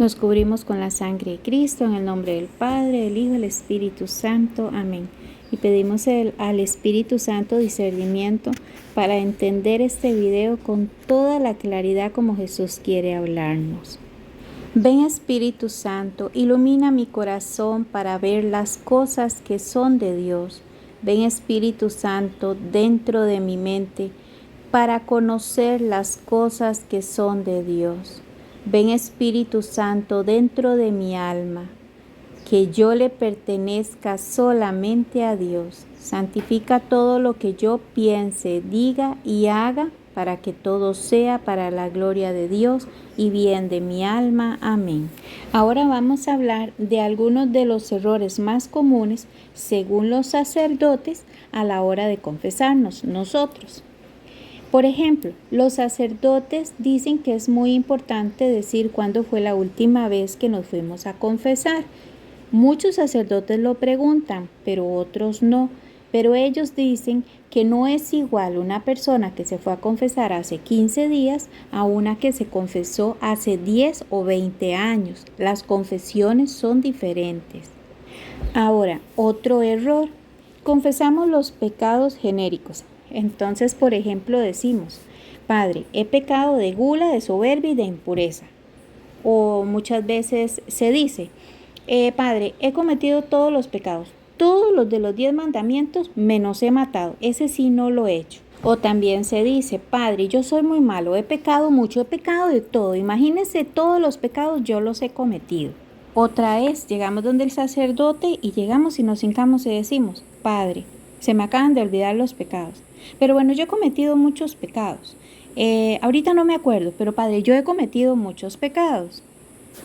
Nos cubrimos con la sangre de Cristo, en el nombre del Padre, del Hijo y del Espíritu Santo. Amén. Y pedimos al Espíritu Santo discernimiento para entender este video con toda la claridad como Jesús quiere hablarnos. Ven Espíritu Santo, ilumina mi corazón para ver las cosas que son de Dios. Ven Espíritu Santo dentro de mi mente para conocer las cosas que son de Dios. Ven Espíritu Santo dentro de mi alma, que yo le pertenezca solamente a Dios. Santifica todo lo que yo piense, diga y haga para que todo sea para la gloria de Dios y bien de mi alma. Amén. Ahora vamos a hablar de algunos de los errores más comunes según los sacerdotes a la hora de confesarnos nosotros. Por ejemplo, los sacerdotes dicen que es muy importante decir cuándo fue la última vez que nos fuimos a confesar. Muchos sacerdotes lo preguntan, pero otros no. Pero ellos dicen que no es igual una persona que se fue a confesar hace 15 días a una que se confesó hace 10 o 20 años. Las confesiones son diferentes. Ahora, otro error. Confesamos los pecados genéricos. Entonces, por ejemplo, decimos, Padre, he pecado de gula, de soberbia y de impureza. O muchas veces se dice, Padre, he cometido todos los pecados, todos los de los 10 mandamientos, menos he matado, ese sí no lo he hecho. O también se dice, Padre, yo soy muy malo, he pecado mucho, he pecado de todo, imagínense todos los pecados yo los he cometido. Otra vez llegamos donde el sacerdote y llegamos y nos hincamos y decimos, Padre, se me acaban de olvidar los pecados. Pero bueno, yo he cometido muchos pecados. Ahorita no me acuerdo, pero Padre, yo he cometido muchos pecados.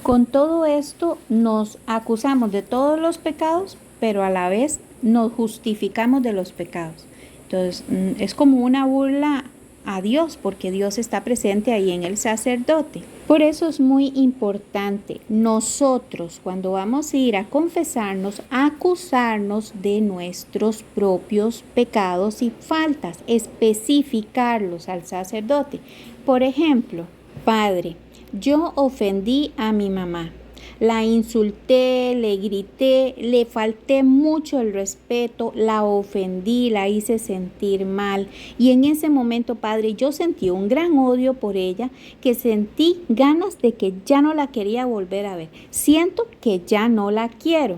Con todo esto nos acusamos de todos los pecados, pero a la vez nos justificamos de los pecados. Entonces, es como una burla a Dios, porque Dios está presente ahí en el sacerdote. Por eso es muy importante nosotros, cuando vamos a ir a confesarnos, acusarnos de nuestros propios pecados y faltas, especificarlos al sacerdote. Por ejemplo, Padre, yo ofendí a mi mamá. La insulté, le grité, le falté mucho el respeto, la ofendí, la hice sentir mal. Y en ese momento, Padre, yo sentí un gran odio por ella, que sentí ganas de que ya no la quería volver a ver. Siento que ya no la quiero.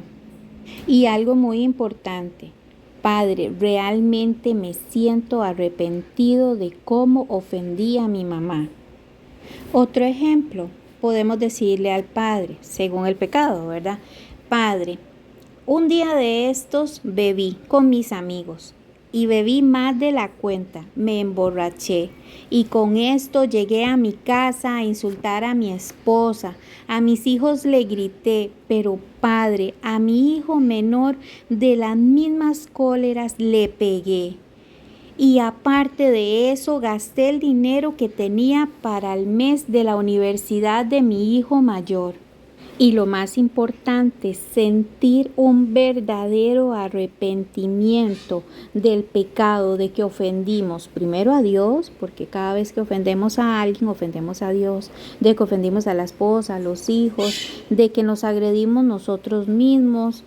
Y algo muy importante, Padre, realmente me siento arrepentido de cómo ofendí a mi mamá. Otro ejemplo, podemos decirle al Padre, según el pecado, ¿verdad? Padre, un día de estos bebí con mis amigos y bebí más de la cuenta, me emborraché y con esto llegué a mi casa a insultar a mi esposa, a mis hijos le grité, pero Padre, a mi hijo menor de las mismas cóleras le pegué. Y aparte de eso, gasté el dinero que tenía para el mes de la universidad de mi hijo mayor. Y lo más importante, sentir un verdadero arrepentimiento del pecado de que ofendimos primero a Dios, porque cada vez que ofendemos a alguien, ofendemos a Dios, de que ofendimos a la esposa, a los hijos, de que nos agredimos nosotros mismos.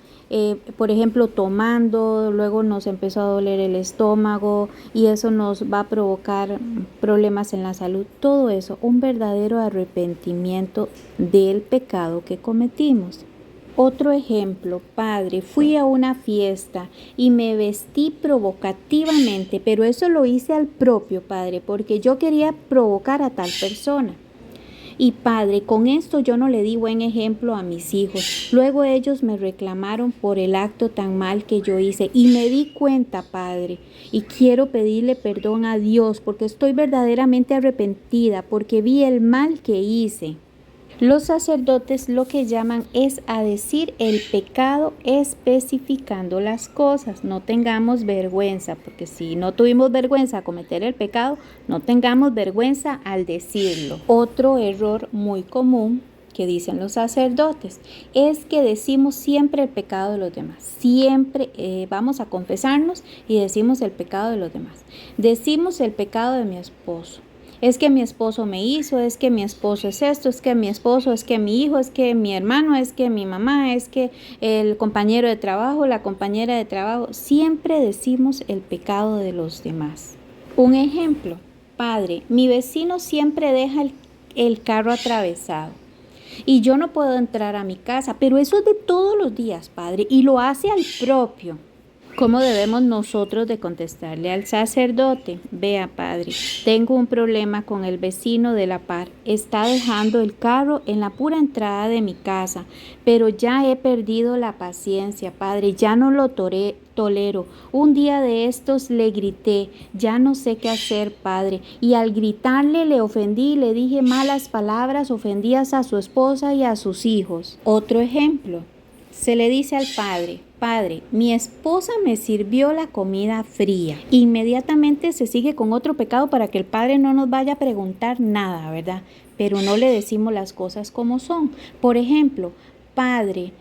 Por ejemplo, tomando, luego nos empezó a doler el estómago y eso nos va a provocar problemas en la salud. Todo eso, un verdadero arrepentimiento del pecado que cometimos. Otro ejemplo, Padre, fui a una fiesta y me vestí provocativamente, pero eso lo hice al propio, Padre, porque yo quería provocar a tal persona. Y Padre, con esto yo no le di buen ejemplo a mis hijos. Luego ellos me reclamaron por el acto tan mal que yo hice y me di cuenta, Padre, y quiero pedirle perdón a Dios porque estoy verdaderamente arrepentida porque vi el mal que hice. Los sacerdotes lo que llaman es a decir el pecado especificando las cosas. No tengamos vergüenza, porque si no tuvimos vergüenza a cometer el pecado, no tengamos vergüenza al decirlo. Otro error muy común que dicen los sacerdotes es que decimos siempre el pecado de los demás. Siempre vamos a confesarnos y decimos el pecado de los demás. Decimos el pecado de mi esposo. Es que mi esposo me hizo, es que mi esposo es esto, es que mi esposo, es que mi hijo, es que mi hermano, es que mi mamá, es que el compañero de trabajo, la compañera de trabajo. Siempre decimos el pecado de los demás. Un ejemplo, padre, mi vecino siempre deja el carro atravesado y yo no puedo entrar a mi casa, pero eso es de todos los días, padre, y lo hace al propio. ¿Cómo debemos nosotros de contestarle al sacerdote? Vea, padre, tengo un problema con el vecino de la par. Está dejando el carro en la pura entrada de mi casa, pero ya he perdido la paciencia, padre, ya no lo tolero. Un día de estos le grité, ya no sé qué hacer, padre, y al gritarle le ofendí, le dije malas palabras ofendidas a su esposa y a sus hijos. Otro ejemplo, se le dice al padre: padre, mi esposa me sirvió la comida fría. Inmediatamente se sigue con otro pecado para que el padre no nos vaya a preguntar nada, ¿verdad? Pero no le decimos las cosas como son. Por ejemplo, padre,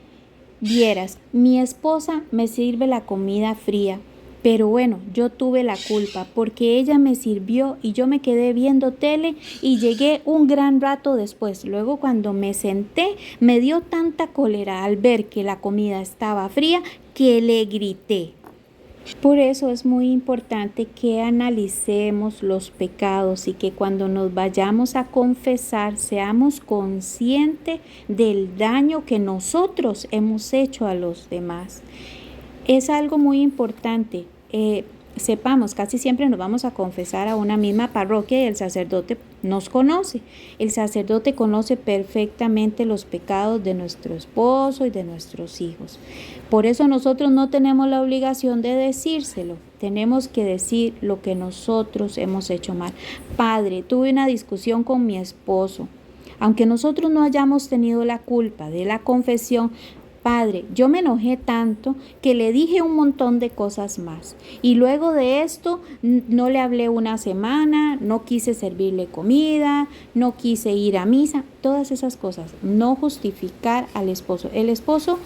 vieras, mi esposa me sirve la comida fría, pero bueno, yo tuve la culpa porque ella me sirvió y yo me quedé viendo tele y llegué un gran rato después. Luego cuando me senté me dio tanta cólera al ver que la comida estaba fría que le grité. Por eso es muy importante que analicemos los pecados y que cuando nos vayamos a confesar seamos conscientes del daño que nosotros hemos hecho a los demás. Es algo muy importante. Sepamos, casi siempre nos vamos a confesar a una misma parroquia y el sacerdote nos conoce. El sacerdote conoce perfectamente los pecados de nuestro esposo y de nuestros hijos. Por eso nosotros no tenemos la obligación de decírselo. Tenemos que decir lo que nosotros hemos hecho mal. Padre, tuve una discusión con mi esposo. Aunque nosotros no hayamos tenido la culpa de la confesión, padre, yo me enojé tanto que le dije un montón de cosas más. Y luego de esto no le hablé una semana, no quise servirle comida, no quise ir a misa, todas esas cosas. No justificar al esposo. El esposo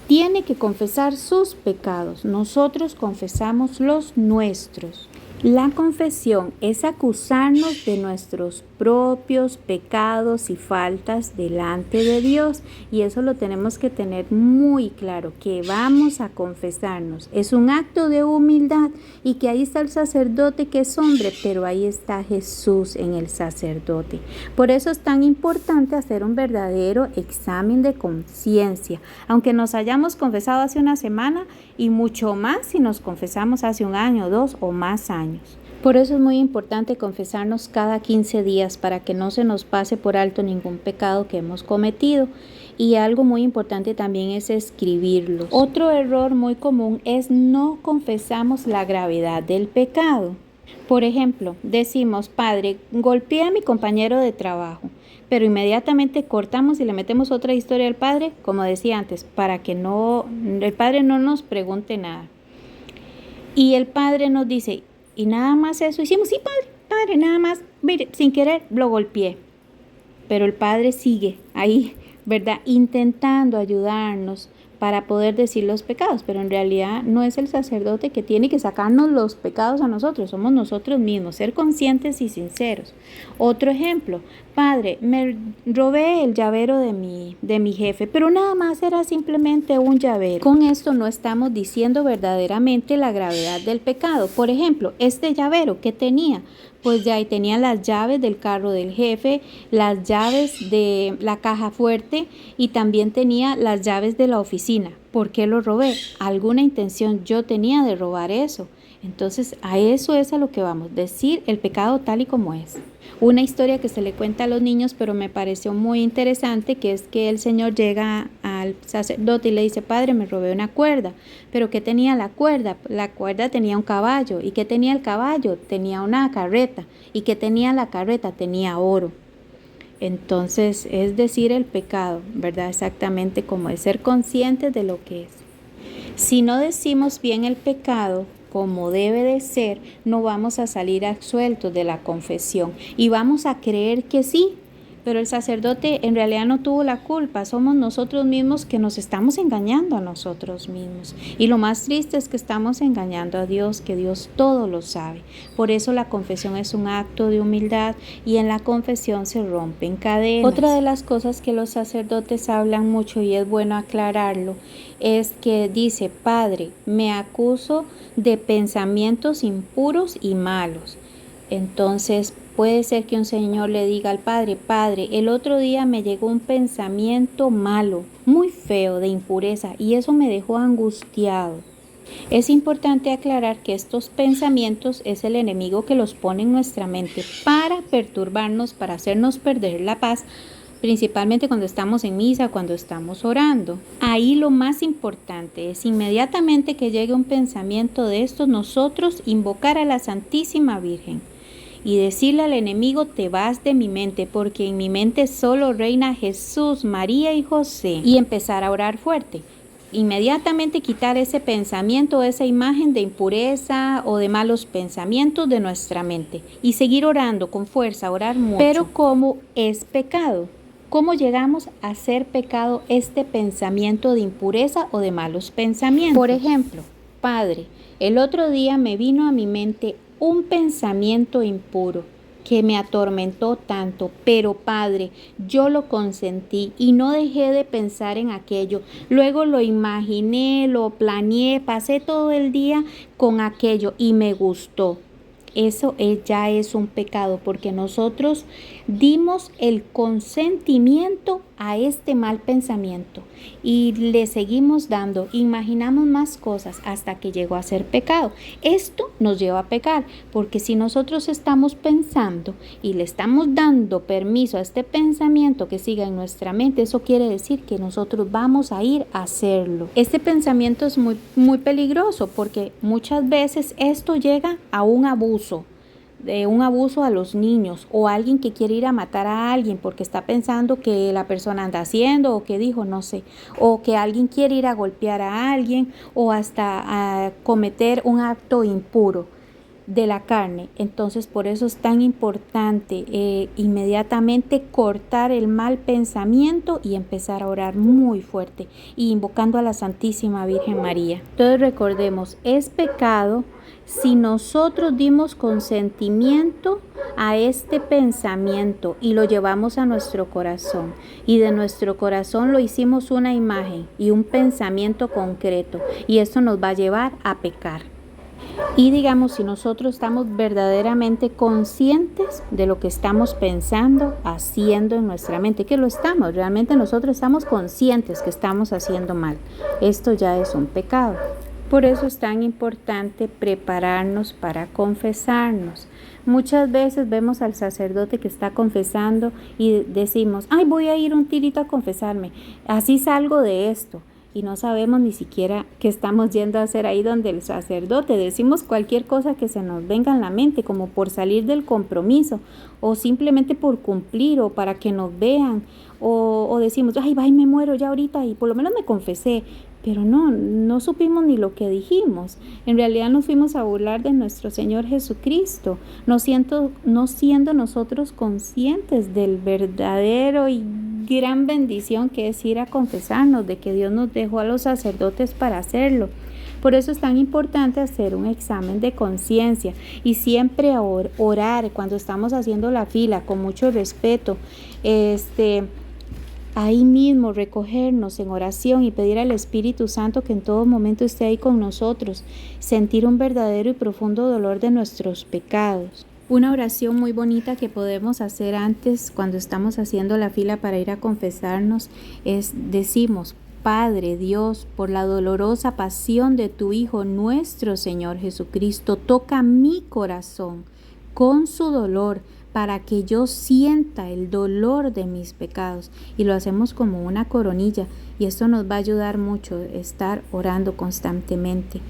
tiene que confesar sus pecados. Nosotros confesamos los nuestros. La confesión es acusarnos de nuestros propios pecados y faltas delante de Dios, y eso lo tenemos que tener muy claro, que vamos a confesarnos. Es un acto de humildad y que ahí está el sacerdote que es hombre, pero ahí está Jesús en el sacerdote. Por eso es tan importante hacer un verdadero examen de conciencia, aunque nos hayamos confesado hace una semana y mucho más si nos confesamos hace un año, 2 o más años. Por eso es muy importante confesarnos cada 15 días para que no se nos pase por alto ningún pecado que hemos cometido. Y algo muy importante también es escribirlos. Otro error muy común es no confesamos la gravedad del pecado. Por ejemplo, decimos: padre, golpeé a mi compañero de trabajo, pero inmediatamente cortamos y le metemos otra historia al padre, como decía antes, para que el padre no nos pregunte nada. Y el padre nos dice: y nada más eso hicimos. Sí, padre, nada más, mire, sin querer lo golpeé. Pero el padre sigue ahí, ¿verdad? Intentando ayudarnos para poder decir los pecados, pero en realidad no es el sacerdote que tiene que sacarnos los pecados a nosotros, somos nosotros mismos, ser conscientes y sinceros. Otro ejemplo: padre, me robé el llavero de mi jefe, pero nada más era simplemente un llavero. Con esto no estamos diciendo verdaderamente la gravedad del pecado. Por ejemplo, este llavero, ¿qué tenía? Pues ya ahí tenía las llaves del carro del jefe, las llaves de la caja fuerte y también tenía las llaves de la oficina. ¿Por qué lo robé? Alguna intención yo tenía de robar eso. Entonces a eso es a lo que vamos, decir el pecado tal y como es. Una historia que se le cuenta a los niños, pero me pareció muy interesante, que es que el Señor llega al sacerdote y le dice: padre, me robé una cuerda. ¿Pero qué tenía la cuerda? La cuerda tenía un caballo. ¿Y qué tenía el caballo? Tenía una carreta. ¿Y qué tenía la carreta? Tenía oro. Entonces es decir el pecado, ¿verdad? Exactamente como es, ser conscientes de lo que es. Si no decimos bien el pecado como debe de ser, no vamos a salir absueltos de la confesión y vamos a creer que sí, Pero el sacerdote en realidad no tuvo la culpa, somos nosotros mismos que nos estamos engañando a nosotros mismos. Y lo más triste es que estamos engañando a Dios, que Dios todo lo sabe. Por eso la confesión es un acto de humildad y en la confesión se rompen cadenas. Otra de las cosas que los sacerdotes hablan mucho, y es bueno aclararlo, es que dice: Padre, me acuso de pensamientos impuros y malos. Entonces puede ser que un señor le diga al padre: Padre, el otro día me llegó un pensamiento malo, muy feo, de impureza, y eso me dejó angustiado. Es importante aclarar que estos pensamientos es el enemigo que los pone en nuestra mente para perturbarnos, para hacernos perder la paz, principalmente cuando estamos en misa, cuando estamos orando. Ahí lo más importante es inmediatamente que llegue un pensamiento de estos, nosotros invocar a la Santísima Virgen y decirle al enemigo: te vas de mi mente, porque en mi mente solo reina Jesús, María y José, y empezar a orar fuerte. Inmediatamente quitar ese pensamiento, esa imagen de impureza o de malos pensamientos de nuestra mente y seguir orando con fuerza, orar mucho. Pero ¿cómo es pecado? ¿Cómo llegamos a ser pecado este pensamiento de impureza o de malos pensamientos? Por ejemplo, Padre, el otro día me vino a mi mente un pensamiento impuro que me atormentó tanto, pero Padre, yo lo consentí y no dejé de pensar en aquello. Luego lo imaginé, lo planeé, pasé todo el día con aquello y me gustó. Eso ya es un pecado, porque nosotros dimos el consentimiento a este mal pensamiento y le seguimos dando, imaginamos más cosas hasta que llegó a ser pecado. Esto nos lleva a pecar, porque si nosotros estamos pensando y le estamos dando permiso a este pensamiento que siga en nuestra mente, eso quiere decir que nosotros vamos a ir a hacerlo. Este pensamiento es muy peligroso, porque muchas veces esto llega a un abuso a los niños, o alguien que quiere ir a matar a alguien porque está pensando que la persona anda haciendo o que dijo, no sé, o que alguien quiere ir a golpear a alguien o hasta a cometer un acto impuro de la carne. Entonces por eso es tan importante inmediatamente cortar el mal pensamiento y empezar a orar muy fuerte y invocando a la Santísima Virgen María. Entonces recordemos, es pecado si nosotros dimos consentimiento a este pensamiento y lo llevamos a nuestro corazón, y de nuestro corazón lo hicimos una imagen y un pensamiento concreto, y esto nos va a llevar a pecar. Y digamos, si nosotros estamos verdaderamente conscientes de lo que estamos pensando, haciendo en nuestra mente, que lo estamos, realmente nosotros estamos conscientes que estamos haciendo mal, esto ya es un pecado. Por eso es tan importante prepararnos para confesarnos. Muchas veces vemos al sacerdote que está confesando y decimos: ay, voy a ir un tirito a confesarme, así salgo de esto. Y no sabemos ni siquiera qué estamos yendo a hacer ahí donde el sacerdote. Decimos cualquier cosa que se nos venga en la mente, como por salir del compromiso, o simplemente por cumplir, o para que nos vean, o decimos: ay, va y me muero ya ahorita y por lo menos me confesé. Pero no supimos ni lo que dijimos. En realidad nos fuimos a burlar de nuestro Señor Jesucristo, no siendo nosotros conscientes del verdadero y gran bendición que es ir a confesarnos, de que Dios nos dejó a los sacerdotes para hacerlo. Por eso es tan importante hacer un examen de conciencia y siempre orar cuando estamos haciendo la fila con mucho respeto. Ahí mismo recogernos en oración y pedir al Espíritu Santo que en todo momento esté ahí con nosotros, sentir un verdadero y profundo dolor de nuestros pecados. Una oración muy bonita que podemos hacer antes, cuando estamos haciendo la fila para ir a confesarnos, decimos: Padre Dios, por la dolorosa pasión de tu Hijo nuestro Señor Jesucristo, toca mi corazón con su dolor, para que yo sienta el dolor de mis pecados. Y lo hacemos como una coronilla, y esto nos va a ayudar mucho, estar orando constantemente.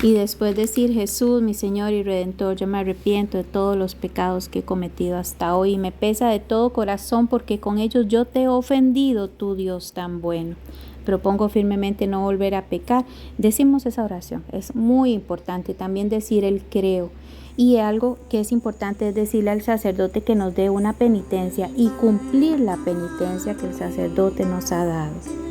Y después decir: Jesús, mi Señor y Redentor, yo me arrepiento de todos los pecados que he cometido hasta hoy, y me pesa de todo corazón porque con ellos yo te he ofendido, tu Dios tan bueno. Propongo firmemente no volver a pecar. Decimos esa oración, es muy importante. También decir el creo. Y algo que es importante es decirle al sacerdote que nos dé una penitencia y cumplir la penitencia que el sacerdote nos ha dado.